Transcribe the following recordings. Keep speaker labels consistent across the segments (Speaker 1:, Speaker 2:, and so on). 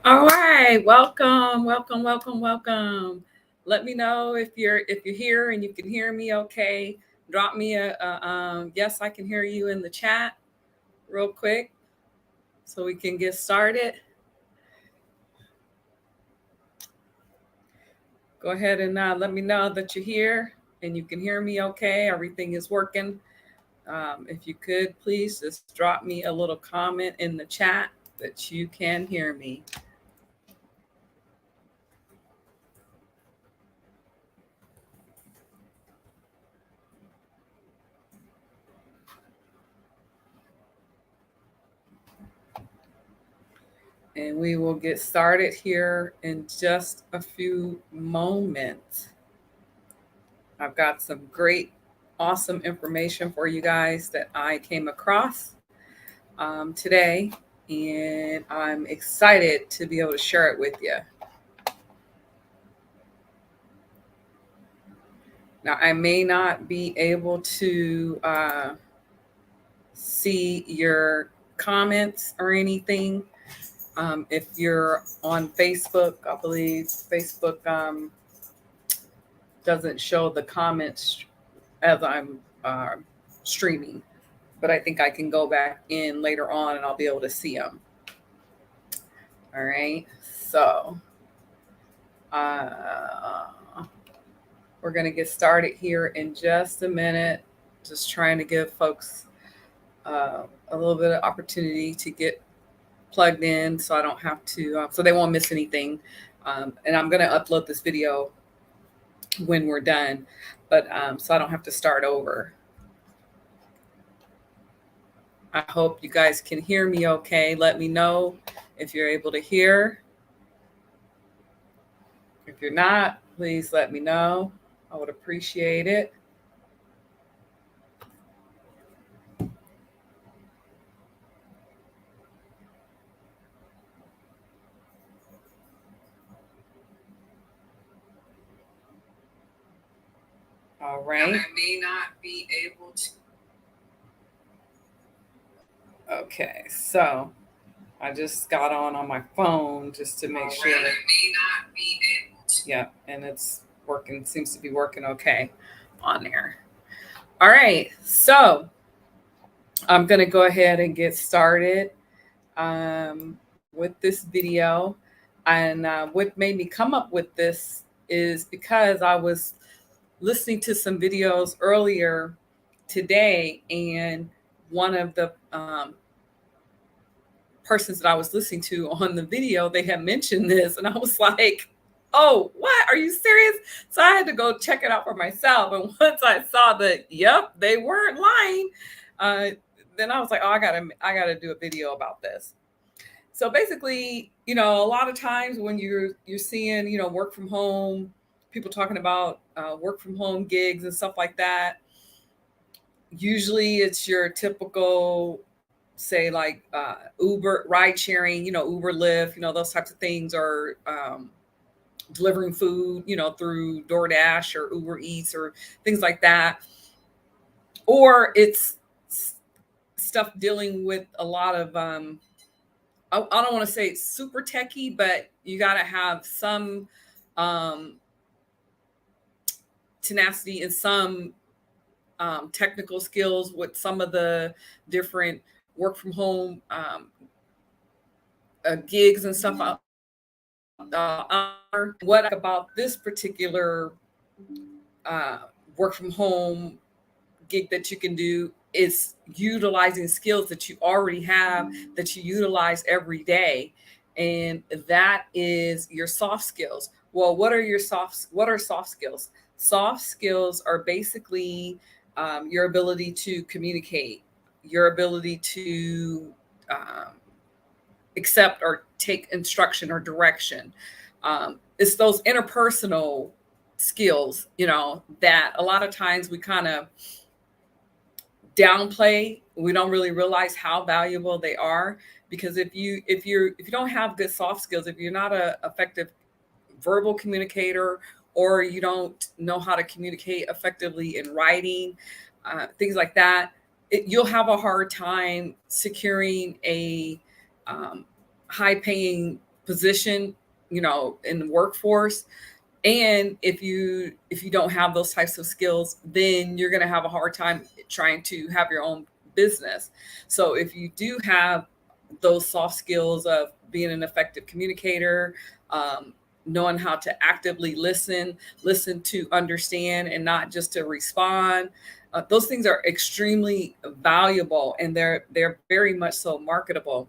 Speaker 1: All right, welcome. Let me know if you're here and you can hear me. Okay, drop me a yes, I can hear you in the chat real quick so we can get started. Go ahead and let me know that you're here and you can hear me. Okay, everything is working. If you could please just drop me a little comment in the chat that you can hear me. And we will get started here in just a few moments. I've got some great, awesome information for you guys that I came across today, and I'm excited to be able to share it with you. Now, I may not be able to see your comments or anything. If you're on Facebook, I believe Facebook doesn't show the comments as I'm uh, streaming, but I think I can go back in later on and I'll be able to see them. All right, so uh, we're going to get started here in just a minute. Just trying to give folks a little bit of opportunity to get plugged in so I don't have to, so they won't miss anything. And I'm going to upload this video when we're done, but so I don't have to start over. I hope you guys can hear me okay. Let me know if you're able to hear. If you're not, please let me know. I would appreciate it. All right. Now, I may not be able to. Okay, so I just got on my phone just to make sure. I may not be able to. Yeah, and it's working. Seems to be working okay on there. All right, so I'm gonna go ahead and get started with this video. And what made me come up with this is because I was listening to some videos earlier today, and one of the persons that I was listening to on the video, they had mentioned this, and I was like, "Oh, what? Are you serious?" So I had to go check it out for myself. And once I saw that, yep, they weren't lying, then I was like, "Oh, I gotta do a video about this." So basically, a lot of times when you're seeing, work from home, people talking about work from home gigs and stuff like that. Usually, it's your typical, say, like Uber ride sharing, Uber, Lyft, those types of things, or delivering food, through DoorDash or Uber Eats or things like that. Or it's stuff dealing with a lot of I don't want to say it's super techie, but you got to have some um, tenacity and some technical skills with some of the different work from home gigs and stuff. What about this particular uh, work from home gig that you can do is utilizing skills that you already have, that you utilize every day, and that is your soft skills. Well, what are soft skills? Soft skills are basically your ability to communicate, your ability to um, accept or take instruction or direction. It's those interpersonal skills, that a lot of times we kind of downplay. We don't really realize how valuable they are, because if you don't have good soft skills, if you're not a effective verbal communicator, or you don't know how to communicate effectively in writing, things like that, you'll have a hard time securing a high paying position, in the workforce. And if you don't have those types of skills, then you're going to have a hard time trying to have your own business. So if you do have those soft skills of being an effective communicator, knowing how to actively listen to understand and not just to respond, those things are extremely valuable, and they're very much so marketable.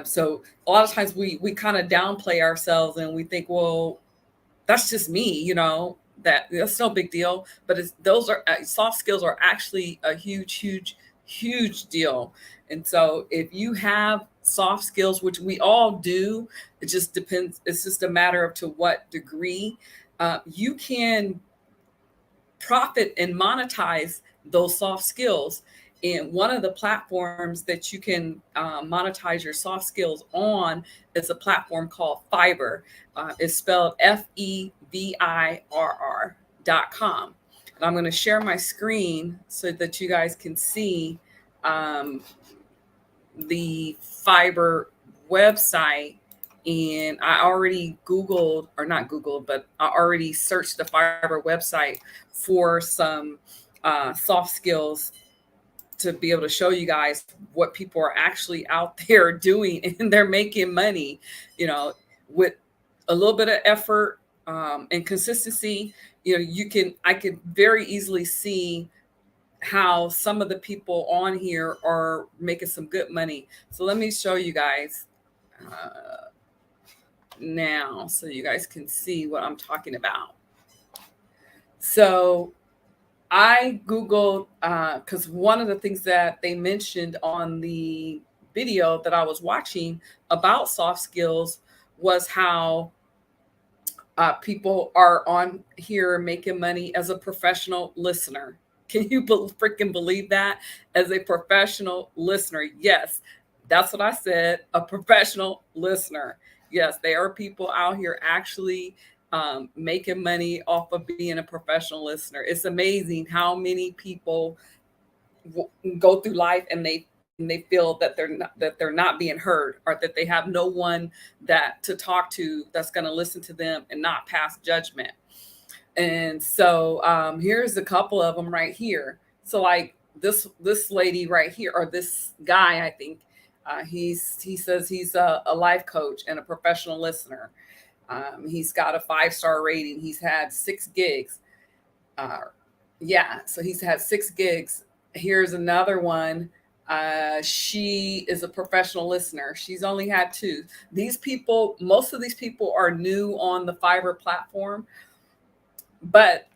Speaker 1: So a lot of times we kind of downplay ourselves and we think, well, that's just me, that's no big deal. But those are soft skills are actually a huge, huge, huge deal. And so if you have soft skills, which we all do, it just depends. It's just a matter of to what degree you can profit and monetize those soft skills. And one of the platforms that you can monetize your soft skills on is a platform called Fiverr. It's spelled FEVIRR.com. And I'm going to share my screen so that you guys can see the Fiverr website. And I already Googled, or not Googled, but I already searched the Fiverr website for some soft skills to be able to show you guys what people are actually out there doing, and they're making money, with a little bit of effort and consistency. I could very easily see how some of the people on here are making some good money. So let me show you guys now so you guys can see what I'm talking about. So I Googled, because one of the things that they mentioned on the video that I was watching about soft skills was how people are on here making money as a professional listener. Can you freaking believe that? As a professional listener. Yes, that's what I said. A professional listener. Yes, there are people out here actually making money off of being a professional listener. It's amazing how many people go through life and they feel that they're not being heard, or that they have no one that to talk to that's going to listen to them and not pass judgment. And so here's a couple of them right here. So like this lady right here, or this guy, I think he says he's a life coach and a professional listener. He's got a 5-star rating. He's had 6 gigs. So he's had 6 gigs. Here's another one. She is a professional listener. She's only had 2. Most of these people are new on the Fiverr platform, but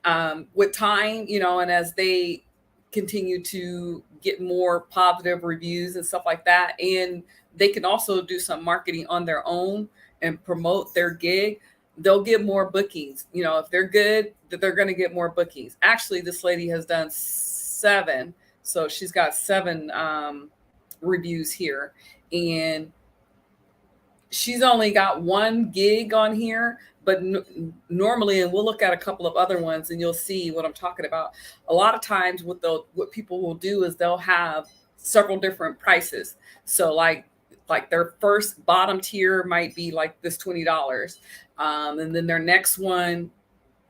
Speaker 1: with time, and as they continue to get more positive reviews and stuff like that, and they can also do some marketing on their own and promote their gig, they'll get more bookings. If they're good, that they're going to get more bookings. Actually, this lady has done 7. So she's got 7 reviews here, and she's only got 1 gig on here. But normally, and we'll look at a couple of other ones and you'll see what I'm talking about. A lot of times what people will do is they'll have several different prices. So like their first bottom tier might be like this $20. And then their next one,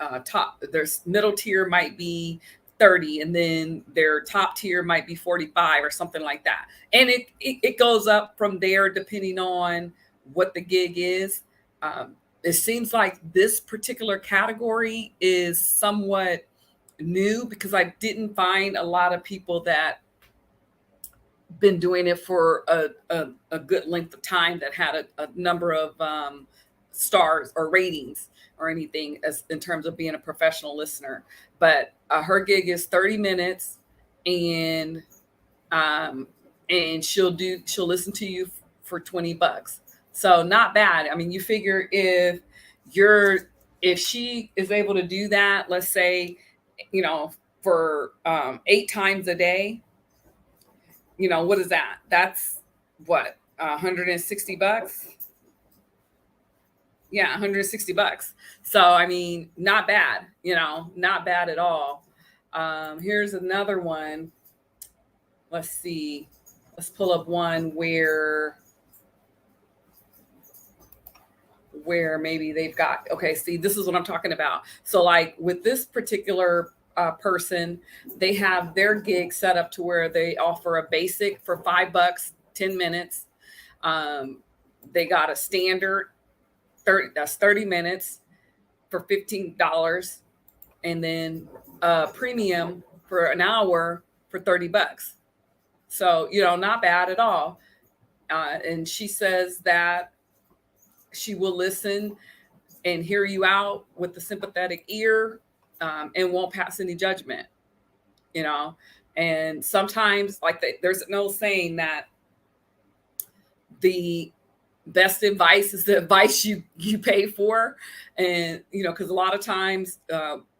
Speaker 1: their middle tier might be 30, and then their top tier might be 45 or something like that. And it goes up from there depending on what the gig is. It seems like this particular category is somewhat new, because I didn't find a lot of people that been doing it for a good length of time that had a number of stars or ratings or anything as in terms of being a professional listener. But her gig is 30 minutes, and she'll listen to you for $20. So not bad. I mean, you figure if she is able to do that, let's say, for 8 times a day, what is that? That's what, $160? Yeah, $160. So, I mean, not bad, not bad at all. Here's another one. Let's see. Let's pull up one where where maybe they've got, okay, see, this is what I'm talking about. So like with this particular person, they have their gig set up to where they offer a basic for $5, 10 minutes. Um, they got a standard 30 minutes for $15, and then a premium for an hour for $30. So, not bad at all. And she says that she will listen and hear you out with the sympathetic ear, and won't pass any judgment, you know. And sometimes, like, there's an old saying that the best advice is the advice you pay for. And, because a lot of times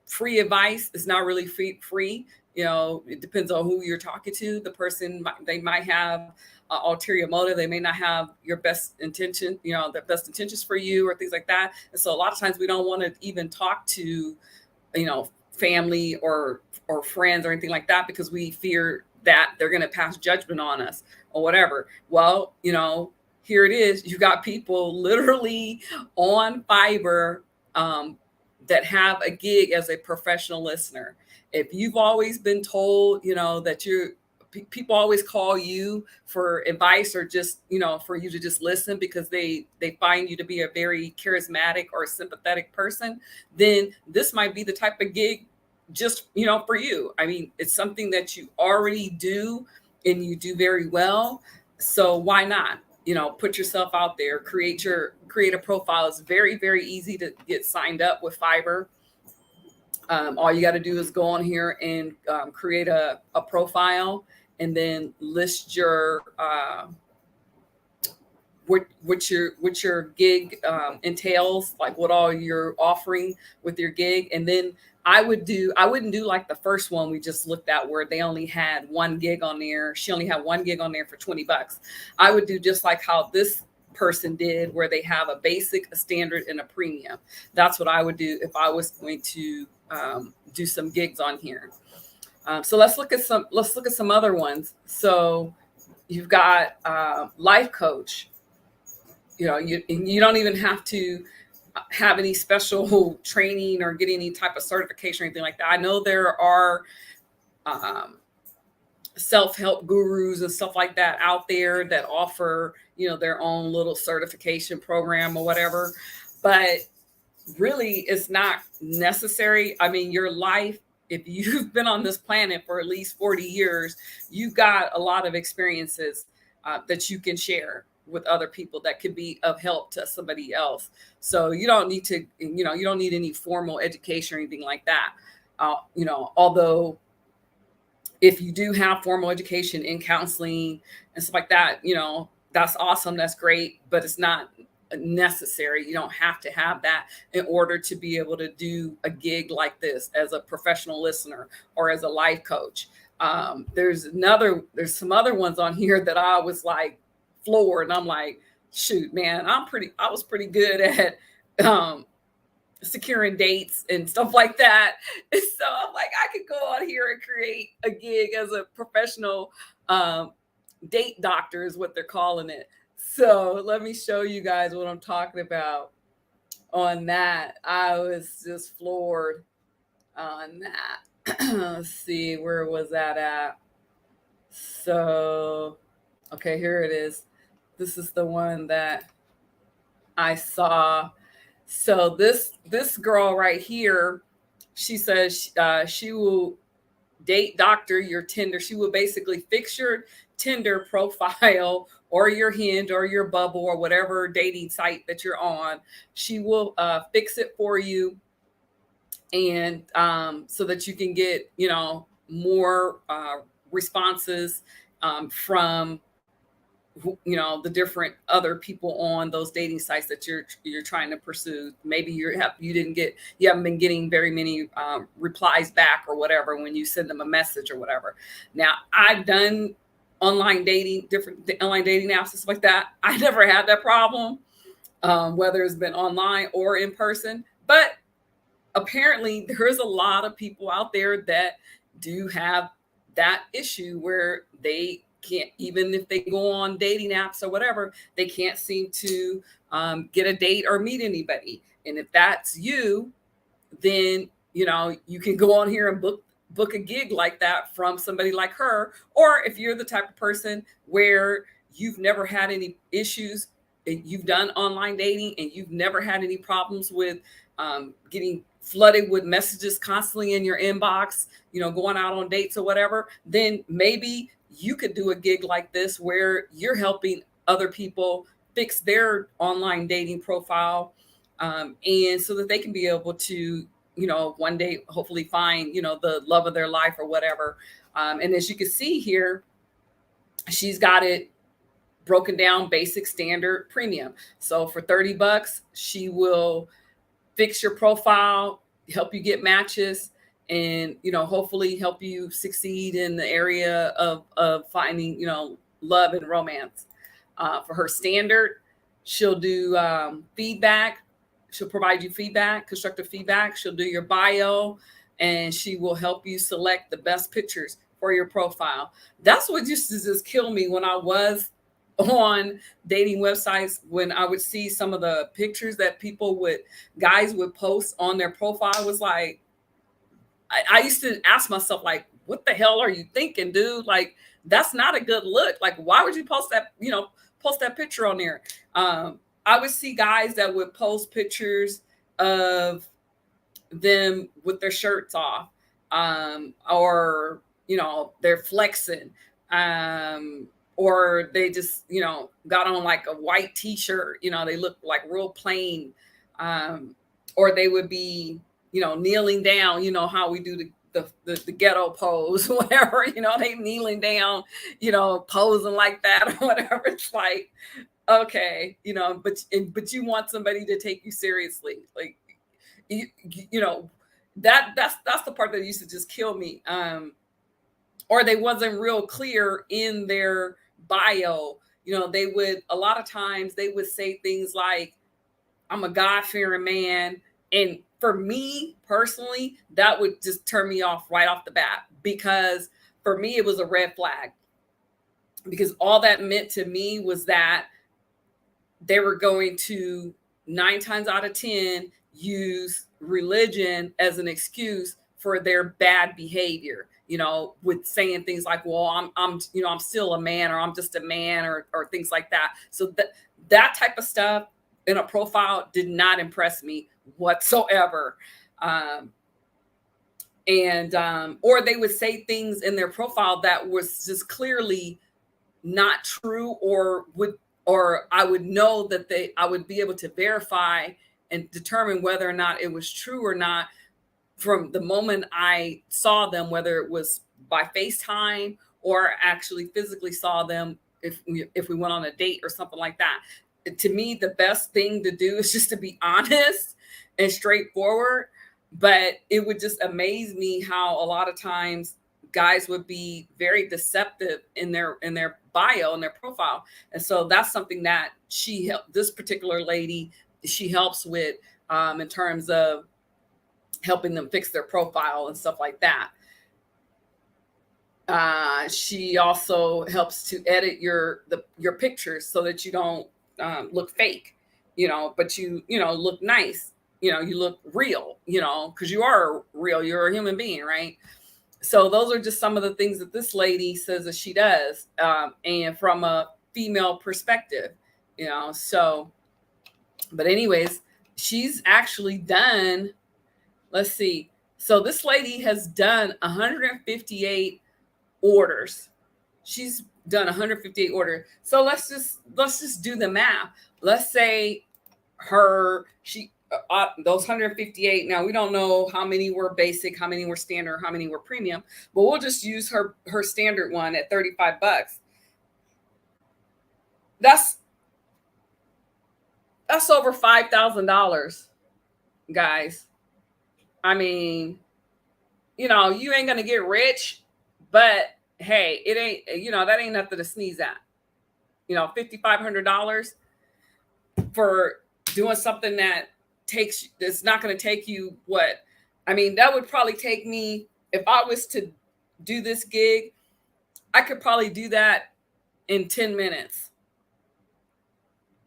Speaker 1: free advice is not really free. It depends on who you're talking to. The person, they might have ulterior motive. They may not have your best intention, the best intentions for you or things like that. And so a lot of times we don't want to even talk to, family or friends or anything like that, because we fear that they're going to pass judgment on us or whatever. Well, here it is. You got people literally on Fiverr that have a gig as a professional listener. If you've always been told, that people always call you for advice, or just, for you to just listen because they find you to be a very charismatic or sympathetic person, then this might be the type of gig just, for you. I mean, it's something that you already do and you do very well. So why not? Put yourself out there, create a profile. It's very, very easy to get signed up with Fiverr. All you got to do is go on here and create a profile, and then list your what your gig entails, like what all you're offering with your gig. And then I wouldn't do like the first one we just looked at, where they only had one gig on there. She only had one gig on there for $20. I would do just like how this person did, where they have a basic, a standard, and a premium. That's what I would do if I was going to do some gigs on here. So let's look at some other ones. So you've got life coach. You don't even have to have any special training or get any type of certification or anything like that. I know there are self-help gurus and stuff like that out there that offer, their own little certification program or whatever, but really it's not necessary. I mean, your life, if you've been on this planet for at least 40 years, you've got a lot of experiences that you can share with other people that could be of help to somebody else. So you don't need to, you don't need any formal education or anything like that. Although if you do have formal education in counseling and stuff like that, that's awesome. That's great, but it's not necessary. You don't have to have that in order to be able to do a gig like this as a professional listener or as a life coach. There's some other ones on here that I was like floored, and I'm like, shoot, man, I was pretty good at securing dates and stuff like that. And so I'm like, I could go on here and create a gig as a professional date doctor is what they're calling it. So let me show you guys what I'm talking about on that. I was just floored on that. Let's see, where was that at? So, okay, here it is. This is the one that I saw. So this girl right here, she says she will date doctor your Tinder. She will basically fix your Tinder profile or your Hinge or your Bubble or whatever dating site that you're on. She will fix it for you, and so that you can get more responses from the different other people on those dating sites that you're trying to pursue. Maybe you haven't been getting very many replies back or whatever when you send them a message or whatever. Now, I've done different online dating apps and stuff like that. I never had that problem, whether it's been online or in person. But apparently there's a lot of people out there that do have that issue where they can't, even if they go on dating apps or whatever, they can't seem to get a date or meet anybody. And if that's you, then you can go on here and book a gig like that from somebody like her. Or if you're the type of person where you've never had any issues, you've done online dating and you've never had any problems with getting flooded with messages constantly in your inbox, going out on dates or whatever, then maybe you could do a gig like this where you're helping other people fix their online dating profile, and so that they can be able to, one day hopefully find, the love of their life or whatever. And as you can see here, she's got it broken down: basic, standard, premium. So for $30, she will fix your profile, help you get matches, and hopefully help you succeed in the area of finding love and romance. For her standard, she'll do feedback. She'll provide you feedback, constructive feedback. She'll do your bio, and she will help you select the best pictures for your profile. That's what used to just kill me when I was on dating websites, when I would see some of the pictures that guys would post on their profile. Was like, I used to ask myself, like, what the hell are you thinking, dude? Like, that's not a good look. Like, why would you post that picture on there? I would see guys that would post pictures of them with their shirts off, or they're flexing, or they just got on like a white t-shirt. They look like real plain, or they would be kneeling down, how we do the ghetto pose, whatever, they kneeling down, posing like that or whatever. It's like, okay, but you want somebody to take you seriously. Like, that's the part that used to just kill me. Or they wasn't real clear in their bio. A lot of times they would say things like, I'm a God-fearing man. And for me personally, that would just turn me off right off the bat, because for me, it was a red flag, because all that meant to me was that they were going to 9 times out of 10 use religion as an excuse for their bad behavior, with saying things like, well, I'm still a man, or I'm just a man, or things like that. So that type of stuff in a profile did not impress me whatsoever. Or they would say things in their profile that was just clearly not true, or I would know that I would be able to verify and determine whether or not it was true or not from the moment I saw them, whether it was by FaceTime or actually physically saw them, if we went on a date or something like that. To me, the best thing to do is just to be honest and straightforward. But it would just amaze me how a lot of times guys would be very deceptive in their bio and their profile. And so that's something that this particular lady, she helps with, in terms of helping them fix their profile and stuff like that. She also helps to edit your pictures so that you don't look fake, but you look nice, you look real, because you are real, you're a human being, right? So those are just some of the things that this lady says that she does, and from a female perspective, so, but anyways, she's actually done, let's see. So this lady has done 158 orders. She's done 158 orders. So let's just do the math. Let's say those 158. Now we don't know how many were basic, how many were standard, how many were premium, but we'll just use her standard one at $35. That's over $5,000, guys. I mean, you ain't gonna get rich, but hey, it ain't, that ain't nothing to sneeze at. $5,500 for doing something that's not going to take you what? I mean, that would probably take me, if I was to do this gig, I could probably do that in 10 minutes,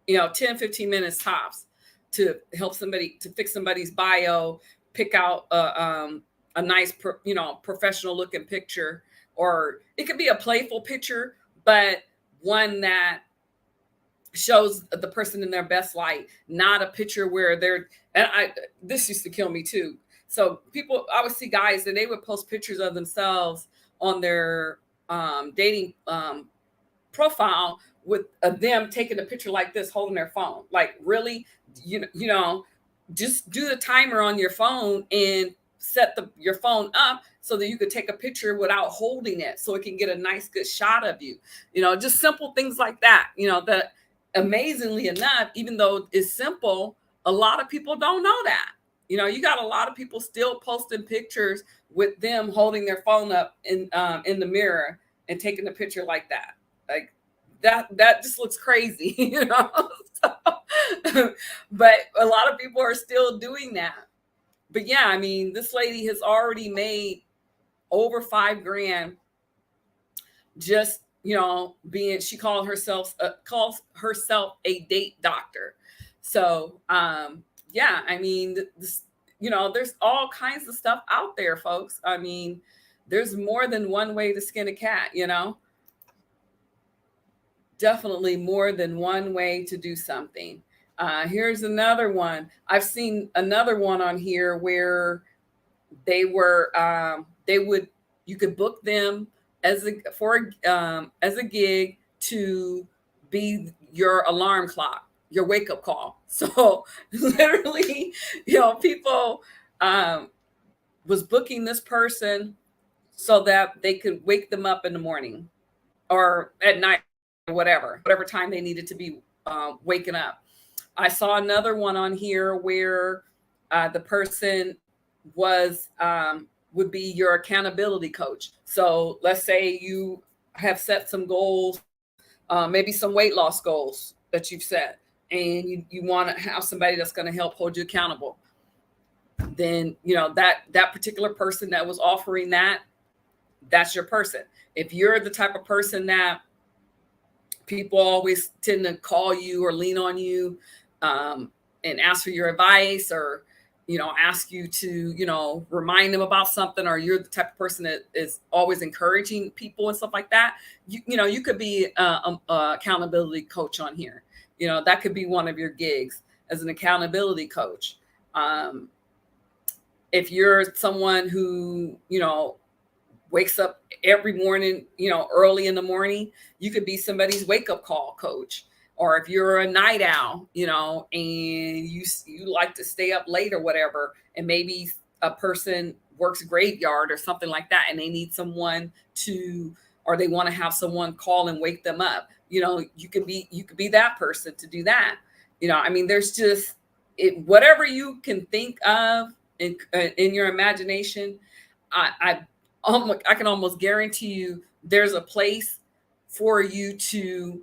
Speaker 1: 10, 15 minutes tops, to help somebody, to fix somebody's bio, pick out a nice, professional looking picture, or it could be a playful picture, but one that shows the person in their best light, not a picture where they're, and this used to kill me too. So people, I would see guys and they would post pictures of themselves on their dating profile with them taking a picture like this, holding their phone. Like, really, just do the timer on your phone and set your phone up so that you could take a picture without holding it, so it can get a nice good shot of you. Just simple things like that. That amazingly enough, even though it's simple, a lot of people don't know that. You got a lot of people still posting pictures with them holding their phone up in the mirror and taking a picture like that. Like, that just looks crazy, So, but a lot of people are still doing that. But yeah, I mean, this lady has already made over $5,000 just, being, she calls herself a date doctor. So yeah, I mean, this, there's all kinds of stuff out there, folks. I mean, there's more than one way to skin a cat, definitely more than one way to do something. Here's another one. I've seen another one on here where you could book them as a gig to be your alarm clock, your wake up call. So literally, people was booking this person so that they could wake them up in the morning or at night, whatever time they needed to be waking up. I saw another one on here where the person would be your accountability coach. So let's say you have set some goals, maybe some weight loss goals that you've set, and you want to have somebody that's going to help hold you accountable. Then that particular person that was offering that's your person. If you're the type of person that people always tend to call you or lean on you, and ask for your advice, or ask you to remind them about something, or you're the type of person that is always encouraging people and stuff like that, you could be a accountability coach on here. That could be one of your gigs as an accountability coach. If you're someone who wakes up every morning, early in the morning, you could be somebody's wake up call coach. Or if you're a night owl, and you like to stay up late or whatever, and maybe a person works graveyard or something like that, and they need someone or they want to have someone call and wake them up, you could be that person to do that. I mean, there's just whatever you can think of in your imagination. I can almost guarantee you there's a place for you to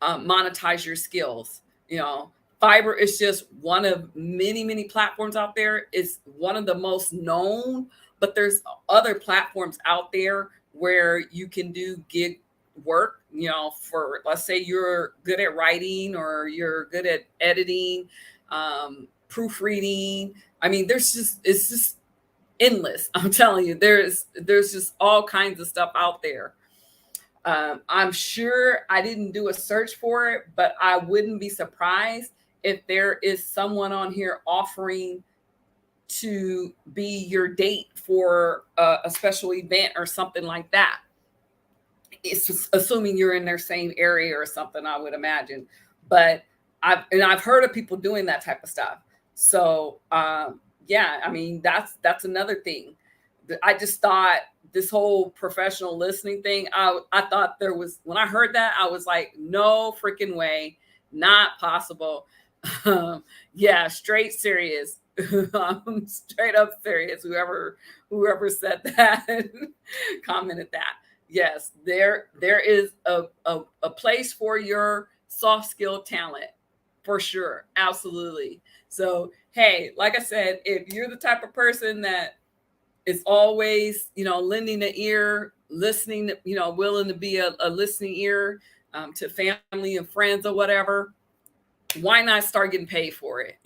Speaker 1: monetize your skills. Fiverr is just one of many, many platforms out there. It's one of the most known, but there's other platforms out there where you can do gig work, for, let's say you're good at writing or you're good at editing, proofreading. I mean, it's just endless. I'm telling you, there's just all kinds of stuff out there. I'm sure I didn't do a search for it, but I wouldn't be surprised if there is someone on here offering to be your date for a special event or something like that. It's just assuming you're in their same area or something, I would imagine. But I've heard of people doing that type of stuff. So yeah, I mean, that's another thing. I just thought this whole professional listening thing, I thought when I heard that, I was like, no freaking way, not possible. Yeah, straight serious. I'm straight up serious. Whoever said that commented that. Yes, there is a place for your soft skill talent, for sure. Absolutely. So, hey, like I said, if you're the type of person that is always, lending an ear, listening, willing to be a listening ear, to family and friends or whatever, why not start getting paid for it?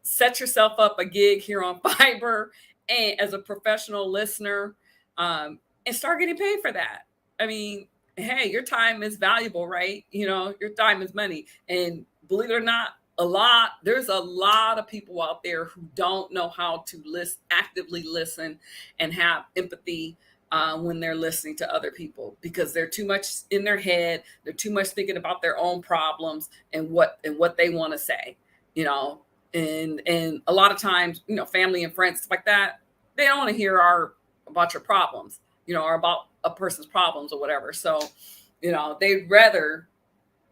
Speaker 1: Set yourself up a gig here on Fiverr and as a professional listener, and start getting paid for that. I mean, hey, your time is valuable, right? Your time is money. And believe it or not, there's a lot of people out there who don't know how to actively listen and have empathy when they're listening to other people, because they're too much in their head. They're too much thinking about their own problems and what they want to say, you know, and a lot of times, family and friends, stuff like that, they don't want to hear about your problems, or about a person's problems or whatever. So, they'd rather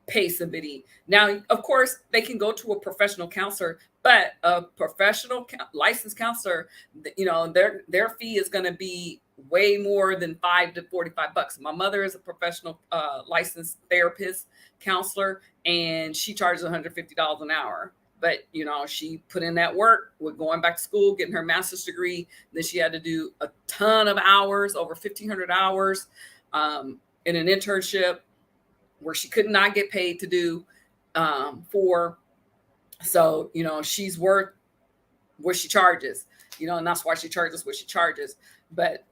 Speaker 1: pay somebody. Now, of course, they can go to a professional counselor, but a professional licensed counselor, their fee is going to be way more than $5 to $45. My mother is a professional licensed therapist counselor, and she charges $150 an hour. But, she put in that work with going back to school, getting her master's degree. Then she had to do a ton of hours, over 1,500 hours in an internship where she could not get paid to do for. So, she's worth what she charges, and that's why she charges what she charges. But,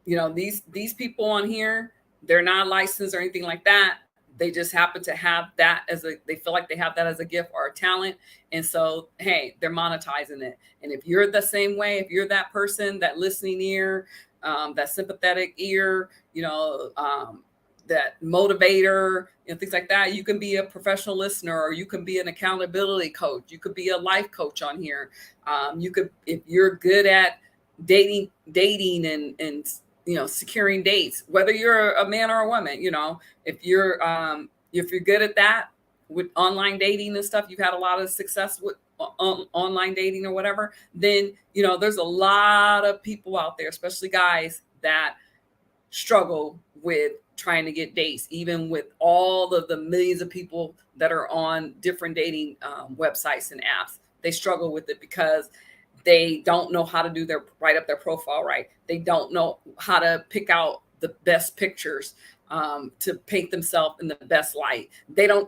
Speaker 1: these people on here, they're not licensed or anything like that. They just happen to have that they feel like they have that as a gift or a talent. And so, hey, they're monetizing it. And if you're the same way, if you're that person, that listening ear, that sympathetic ear, that motivator, things like that, you can be a professional listener, or you can be an accountability coach. You could be a life coach on here. You could, if you're good at dating and securing dates, whether you're a man or a woman, if you're good at that with online dating and stuff, you've had a lot of success with online dating or whatever, then, there's a lot of people out there, especially guys, that struggle with trying to get dates, even with all of the millions of people that are on different dating websites and apps. They struggle with it because they don't know how to write up their profile right. They don't know how to pick out the best pictures to paint themselves in the best light.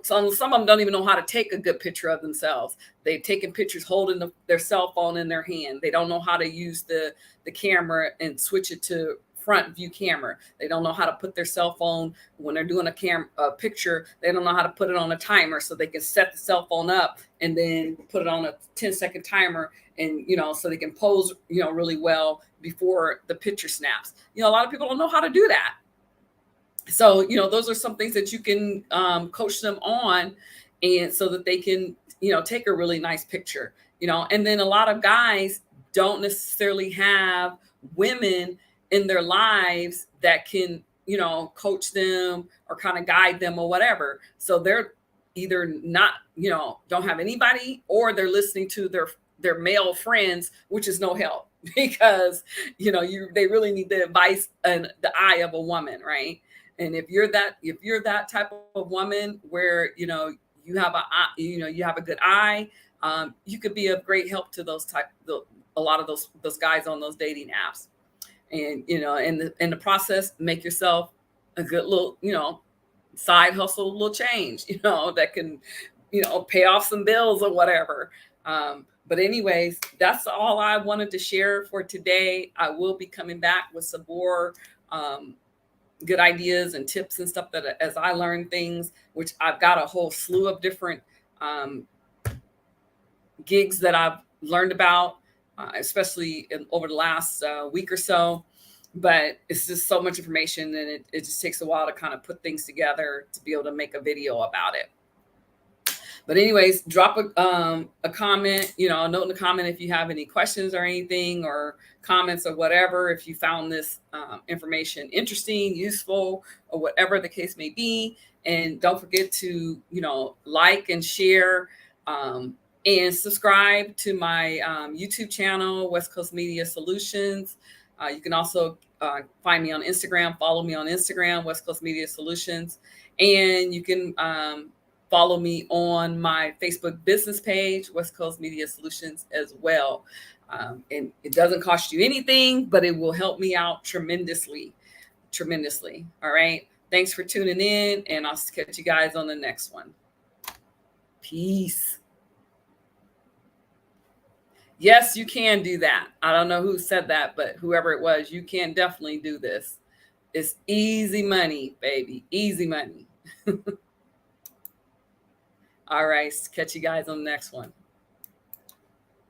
Speaker 1: Some of them don't even know how to take a good picture of themselves. They've taken pictures holding their cell phone in their hand. They don't know how to use the camera and switch it to front view camera. They don't know how to put their cell phone when they're doing a picture. They don't know how to put it on a timer so they can set the cell phone up and then put it on a 10-second timer, and so they can pose really well before the picture snaps. A lot of people don't know how to do that. So those are some things that you can coach them on, and so that they can take a really nice picture. And then a lot of guys don't necessarily have women in their lives that can, coach them or kind of guide them or whatever. So they're either not, don't have anybody, or they're listening to their male friends, which is no help, because, they really need the advice and the eye of a woman. Right. And if you're that type of woman where, you have a good eye, you could be of great help to a lot of those guys on those dating apps. And, in the process, make yourself a good little, side hustle, little change, that can, pay off some bills or whatever. But anyways, that's all I wanted to share for today. I will be coming back with some more good ideas and tips and stuff that as I learn things, which I've got a whole slew of different gigs that I've learned about, especially over the last week or so. But it's just so much information, and it just takes a while to kind of put things together to be able to make a video about it. But anyways, drop a comment, a note in the comment if you have any questions or anything, or comments or whatever, if you found this information interesting, useful, or whatever the case may be. And don't forget to, like and share and subscribe to my YouTube channel, West Coast Media Solutions. You can also find me on Instagram, follow me on Instagram, West Coast Media Solutions. And you can follow me on my Facebook business page, West Coast Media Solutions, as well. And it doesn't cost you anything, but it will help me out tremendously. All right. Thanks for tuning in, and I'll catch you guys on the next one. Peace. Yes, you can do that. I don't know who said that, but whoever it was, you can definitely do this. It's easy money, baby. Easy money. All right. Catch you guys on the next one.